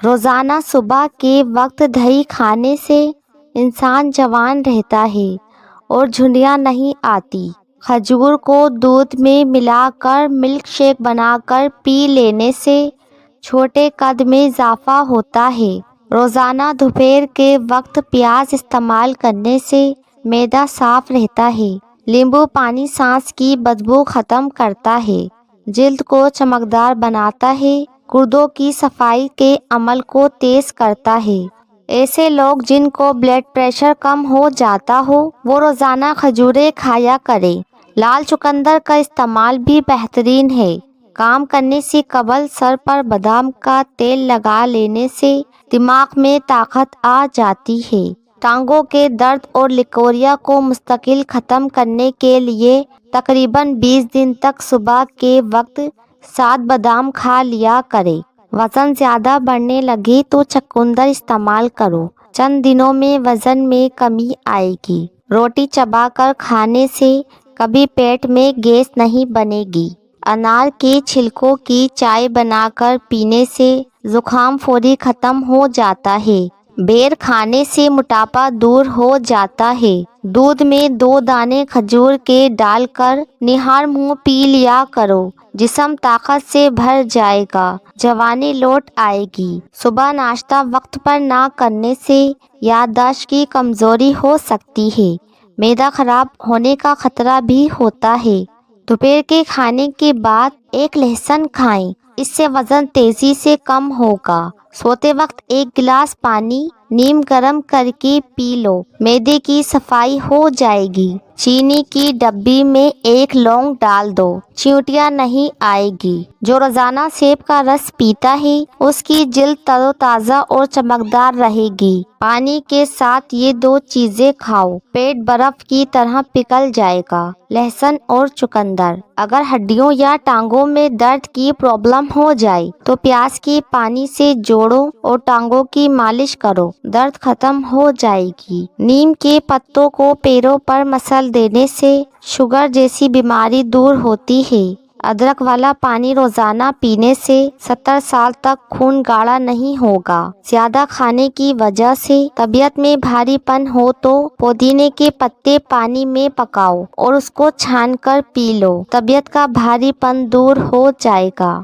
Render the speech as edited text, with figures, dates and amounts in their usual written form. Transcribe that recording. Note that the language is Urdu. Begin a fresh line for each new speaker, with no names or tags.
روزانہ صبح کے وقت دہی کھانے سے انسان جوان رہتا ہے اور جھنڈیاں نہیں آتی۔ کھجور کو دودھ میں ملا کر ملک شیک بنا کر پی لینے سے چھوٹے قد میں اضافہ ہوتا ہے۔ روزانہ دوپہر کے وقت پیاز استعمال کرنے سے معدہ صاف رہتا ہے۔ لیمبو پانی سانس کی بدبو ختم کرتا ہے، جلد کو چمکدار بناتا ہے، گردوں کی صفائی کے عمل کو تیز کرتا ہے۔ ایسے لوگ جن کو بلڈ پریشر کم ہو جاتا ہو وہ روزانہ کھجوریں کھایا کریں۔ لال چقندر کا استعمال بھی بہترین ہے۔ کام کرنے سے قبل سر پر بادام کا تیل لگا لینے سے دماغ میں طاقت آ جاتی ہے۔ ٹانگوں کے درد اور لکوریا کو مستقل ختم کرنے کے لیے تقریباً 20 دن تک صبح کے وقت 7 بادام کھا لیا کریں۔ وزن زیادہ بڑھنے لگے تو چقندر استعمال کرو، چند دنوں میں وزن میں کمی آئے گی۔ روٹی چبا کر کھانے سے کبھی پیٹ میں گیس نہیں بنے گی۔ انار کے چھلکوں کی چائے بنا کر پینے سے زکام فوری ختم ہو جاتا ہے۔ بیر کھانے سے موٹاپا دور ہو جاتا ہے۔ دودھ میں 2 دانے کھجور کے ڈال کر نہار منہ پی لیا کرو، جسم طاقت سے بھر جائے گا، جوانی لوٹ آئے گی۔ صبح ناشتہ وقت پر نہ کرنے سے یادداشت کی کمزوری ہو سکتی ہے، معدہ خراب ہونے کا خطرہ بھی ہوتا ہے۔ دوپہر کے کھانے کے بعد 1 لہسن کھائیں، اس سے وزن تیزی سے کم ہوگا۔ سوتے وقت 1 گلاس پانی نیم گرم کر کے پی لو، معدے کی صفائی ہو جائے گی۔ چینی کی ڈبی میں 1 لونگ ڈال دو، چیونٹیاں نہیں آئے گی۔ جو روزانہ سیب کا رس پیتا ہے اس کی جلد تر و تازہ اور چمکدار رہے گی۔ پانی کے ساتھ یہ 2 چیزیں کھاؤ، پیٹ برف کی طرح پگھل جائے گا۔ لہسن اور چقندر۔ اگر ہڈیوں یا ٹانگوں میں درد کی پرابلم ہو جائے تو پیاز کے پانی سے جوڑوں اور ٹانگوں کی مالش کرو، درد ختم ہو جائے گی۔ نیم کے پتوں کو پیروں پر مسل دینے سے شوگر جیسی بیماری دور ہوتی ہے۔ ادرک والا پانی روزانہ پینے سے 70 سال تک خون گاڑھا نہیں ہوگا۔ زیادہ کھانے کی وجہ سے طبیعت میں بھاری پن ہو تو پودینے کے پتے پانی میں پکاؤ اور اس کو چھان کر پی لو، طبیعت کا بھاری پن دور ہو جائے گا۔